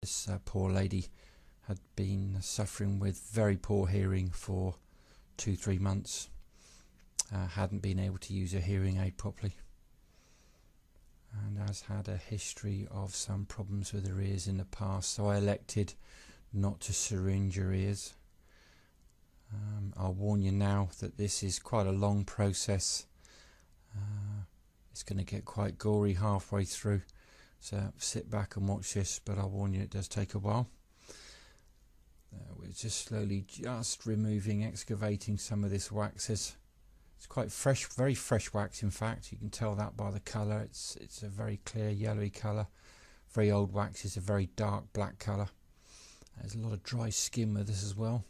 This poor lady had been suffering with very poor hearing for 2-3 months. Hadn't been able to use a hearing aid properly, and has had a history of some problems with her ears in the past, so I elected not to syringe her ears. I'll warn you now that this is quite a long process. It's going to get quite gory halfway through, so sit back and watch this, but I'll warn you it does take a while. We're just slowly removing, excavating some of this wax. It's quite fresh, very fresh wax in fact. You can tell that by the colour. It's a very clear yellowy colour. Very old wax is a very dark black colour. There's a lot of dry skin with this as well.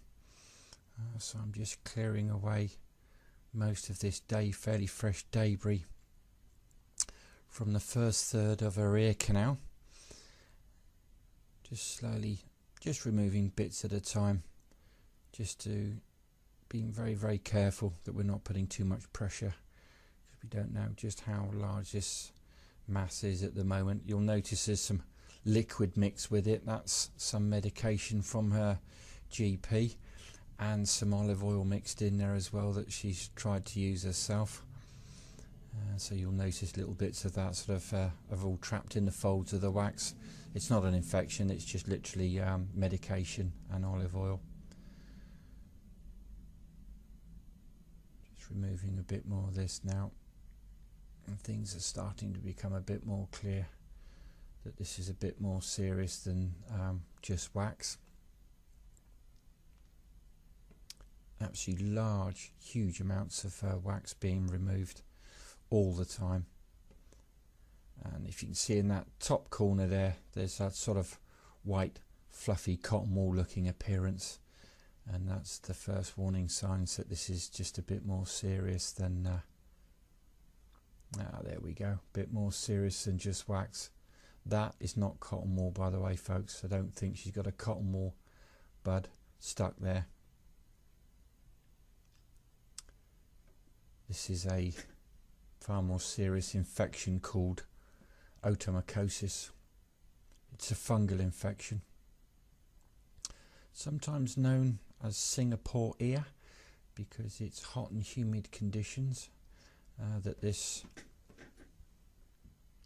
So I'm just clearing away most of this fairly fresh debris from the first third of her ear canal. Just slowly, just removing bits at a time, just to being very careful that we're not putting too much pressure, because we don't know just how large this mass is at the moment. You'll notice there's some liquid mixed with it. That's some medication from her GP, and some olive oil mixed in there as well that she's tried to use herself. So you'll notice little bits of that sort of all trapped in the folds of the wax. It's not an infection, it's just literally medication and olive oil. Just removing a bit more of this now, and things are starting to become a bit more clear that this is a bit more serious than just wax. Absolutely large, huge amounts of wax being removed all the time. And if you can see in that top corner there, there's that sort of white fluffy cotton wool looking appearance, and that's the first warning signs that this is just a bit more serious than there we go, a bit more serious than just wax. That is not cotton wool, by the way, folks. I don't think she's got a cotton wool bud stuck there. This is a far more serious infection called otomycosis. It's a fungal infection, sometimes known as Singapore ear, because it's hot and humid conditions that this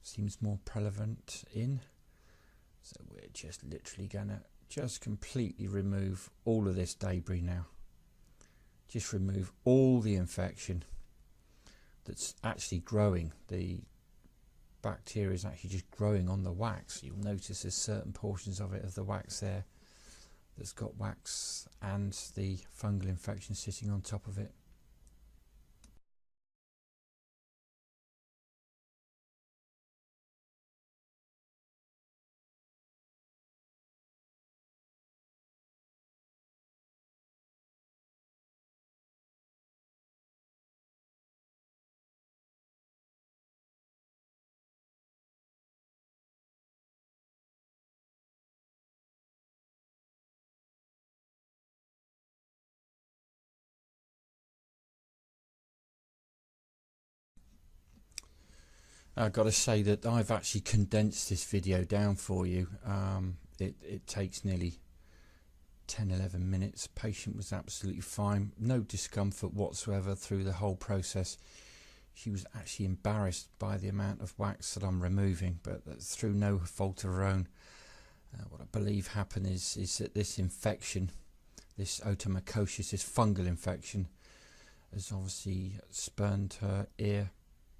seems more prevalent in. So we're just literally gonna just completely remove all of this debris now. Just remove all the infection that's actually growing. The bacteria is actually just growing on the wax. You'll notice there's certain portions of it, of the wax there, that's got wax and the fungal infection sitting on top of it. I've got to say that I've actually condensed this video down for you. It takes nearly 10-11 minutes. Patient was absolutely fine, no discomfort whatsoever through the whole process. She was actually embarrassed by the amount of wax that I'm removing, but that's through no fault of her own. What I believe happened is that this infection, this otomycosis, this fungal infection, has obviously spurned her ear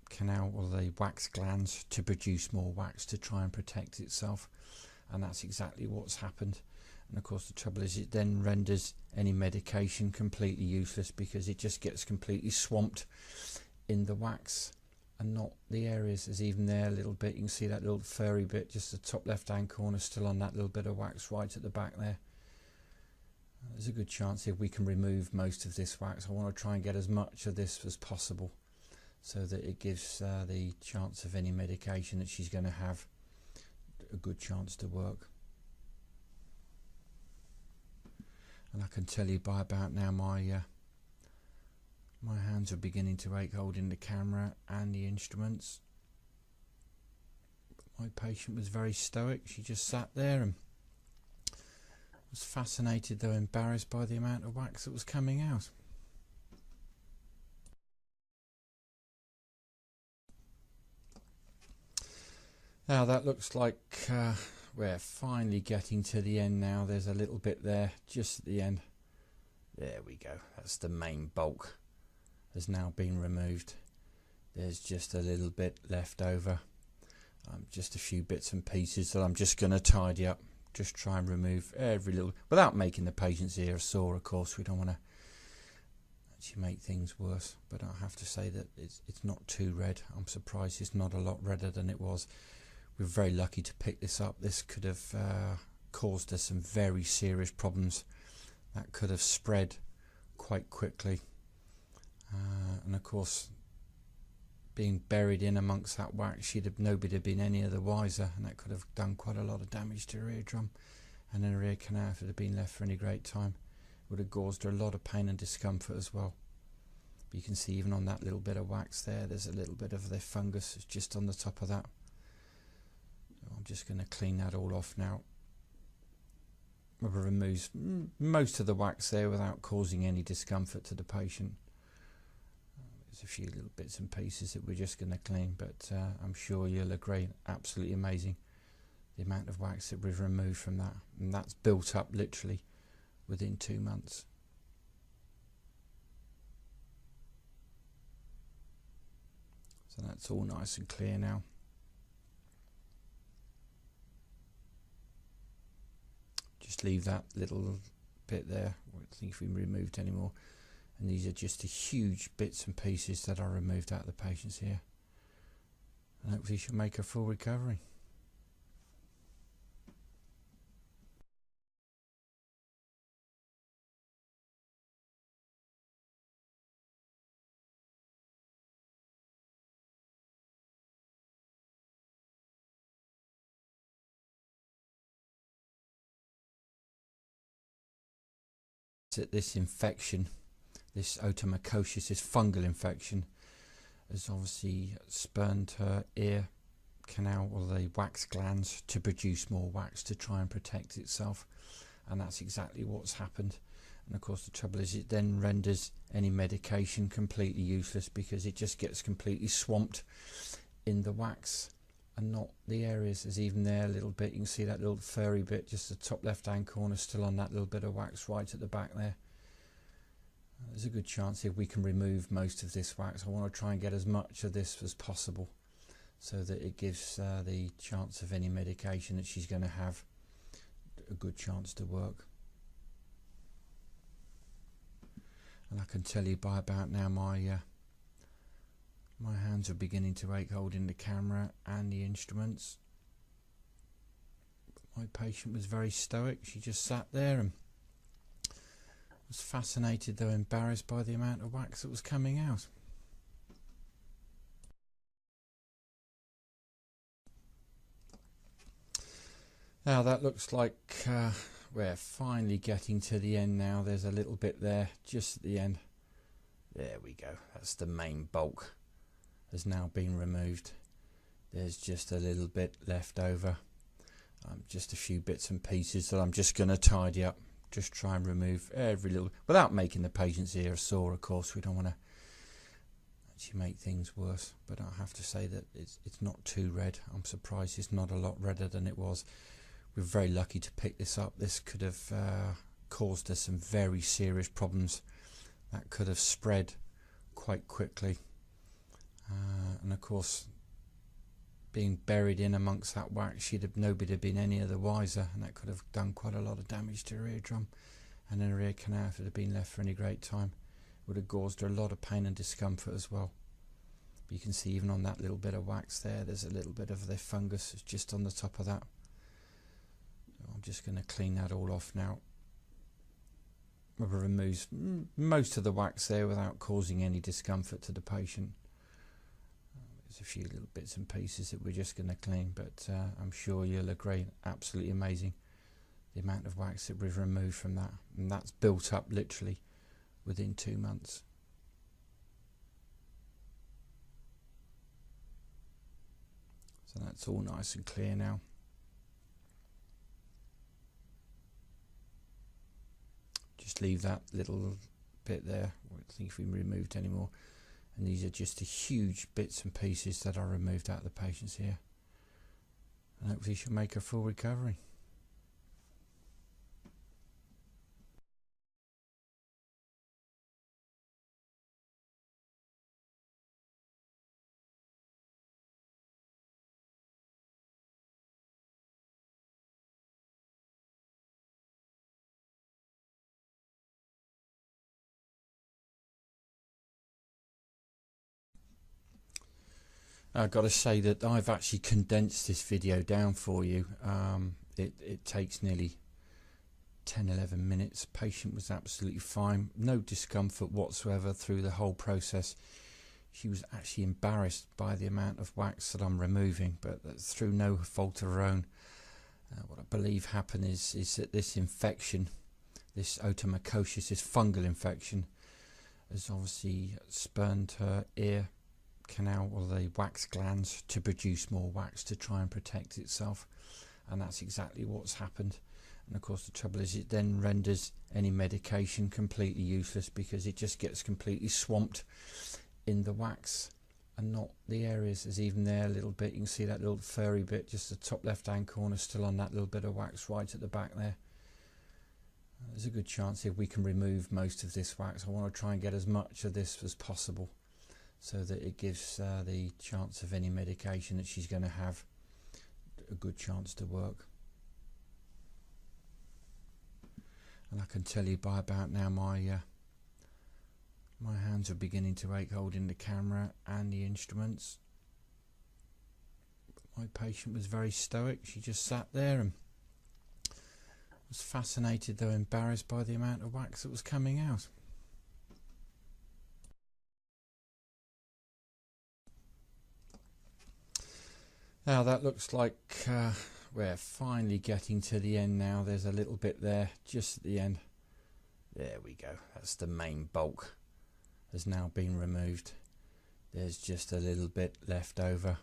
canal, or the wax glands, to produce more wax to try and protect itself, and that's exactly what's happened. And of course the trouble is it then renders any medication completely useless, because it just gets completely swamped in the wax and not the areas. There's even there a little bit, you can see that little furry bit, just the top left hand corner still on that little bit of wax right at the back there. There's a good chance if we can remove most of this wax. I want to try and get as much of this as possible, so that it gives the chance of any medication that she's going to have a good chance to work. And I can tell you by about now my hands are beginning to ache holding the camera and the instruments. My patient was very stoic. She just sat there and Was fascinated though embarrassed by the amount of wax that was coming out. Now that looks like we're finally getting to the end now. There's a little bit there just at the end. There we go. That's the main bulk has now been removed. There's just a little bit left over. Just a few bits and pieces that I'm just going to tidy up. Just try and remove every little, without making the patient's ear sore, of course. We don't want to actually make things worse. But I have to say that it's not too red. I'm surprised it's not a lot redder than it was. We're very lucky to pick this up. This could have caused us some very serious problems. That could have spread quite quickly. And of course, being buried in amongst that wax, nobody had been any the wiser, and that could have done quite a lot of damage to her eardrum and then her ear canal if it had been left for any great time. It would have caused her a lot of pain and discomfort as well. But you can see even on that little bit of wax there, there's a little bit of the fungus just on the top of that. So I'm just going to clean that all off now. We'll remove most of the wax there without causing any discomfort to the patient. There's a few little bits and pieces that we're just going to clean, but I'm sure you'll agree, absolutely amazing the amount of wax that we've removed from that, and that's built up literally within 2 months. So that's all nice and clear now. Just leave that little bit there. I don't think if we removed any more. And these are just the huge bits and pieces that are removed out of the patient's ear. And hopefully she'll make a full recovery. This infection, this otomycosis, this fungal infection, has obviously spurned her ear canal, or the wax glands, to produce more wax to try and protect itself, and that's exactly what's happened. And of course the trouble is it then renders any medication completely useless, because it just gets completely swamped in the wax and not the areas. There's even there a little bit, you can see that little furry bit, just the top left hand corner still on that little bit of wax right at the back there. There's a good chance if we can remove most of this wax. I want to try and get as much of this as possible, so that it gives the chance of any medication that she's going to have a good chance to work. And I can tell you by about now my hands are beginning to ache holding the camera and the instruments. My patient was very stoic. She just sat there and was fascinated though embarrassed by the amount of wax that was coming out. Now that looks like we're finally getting to the end now. There's a little bit there just at the end. There we go. That's the main bulk has now been removed. There's just a little bit left over. Just a few bits and pieces that I'm just going to tidy up. Just try and remove every little, without making the patient's ear sore, of course. We don't want to actually make things worse. But I have to say that it's not too red. I'm surprised it's not a lot redder than it was. We're very lucky to pick this up. This could have caused us some very serious problems. That could have spread quite quickly. And of course, being buried in amongst that wax, nobody had been any the wiser, and that could have done quite a lot of damage to her eardrum and then her ear canal if it had been left for any great time. It would have caused her a lot of pain and discomfort as well. But you can see even on that little bit of wax there, there's a little bit of the fungus just on the top of that. So I'm just going to clean that all off now. We'll remove most of the wax there without causing any discomfort to the patient. There's a few little bits and pieces that we're just going to clean, but I'm sure you'll agree, absolutely amazing the amount of wax that we've removed from that, and that's built up literally within 2 months. So that's all nice and clear now. just leave that little bit there. I think if we removed any more. And these are just the huge bits and pieces that are removed out of the patient's ear. And hopefully she'll make a full recovery. I've got to say that I've actually condensed this video down for you. It takes nearly 10-11 minutes. Patient was absolutely fine, no discomfort whatsoever through the whole process. She was actually embarrassed by the amount of wax that I'm removing, but that's through no fault of her own. What I believe happened is that this infection, this otomycosis, this fungal infection, has obviously spurned her ear canal or the wax glands to produce more wax to try and protect itself, and that's exactly what's happened. And of course the trouble is it then renders any medication completely useless, because it just gets completely swamped in the wax and not the areas. There's even there a little bit, you can see that little furry bit, just the top left hand corner still on that little bit of wax right at the back there. There's a good chance if we can remove most of this wax. I want to try and get as much of this as possible, so that it gives the chance of any medication that she's going to have a good chance to work. And I can tell you by about now my hands are beginning to ache holding the camera and the instruments. My patient was very stoic. She just sat there and was fascinated, though embarrassed by the amount of wax that was coming out. Now that looks like we're finally getting to the end now. There's a little bit there just at the end. There we go. That's the main bulk has now been removed. There's just a little bit left over.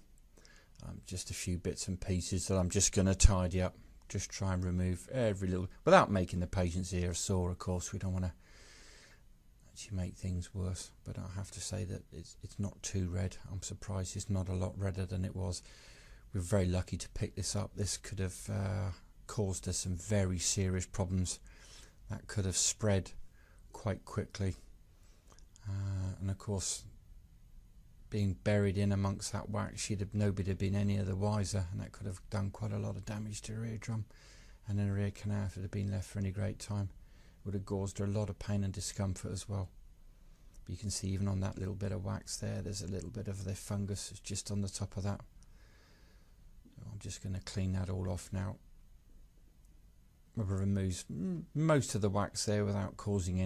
Just a few bits and pieces that I'm just going to tidy up. Just try and remove every little, without making the patient's ear sore, of course. We don't want to actually make things worse. But I have to say that it's not too red. I'm surprised it's not a lot redder than it was. We're very lucky to pick this up. This could have caused us some very serious problems that could have spread quite quickly, and of course being buried in amongst that wax, nobody had been any of the wiser, and that could have done quite a lot of damage to her eardrum and in her ear canal if it had been left for any great time. It would have caused her a lot of pain and discomfort as well. But you can see even on that little bit of wax there's a little bit of the fungus just on the top of that. I'm just going to clean that all off now. It removes most of the wax there without causing any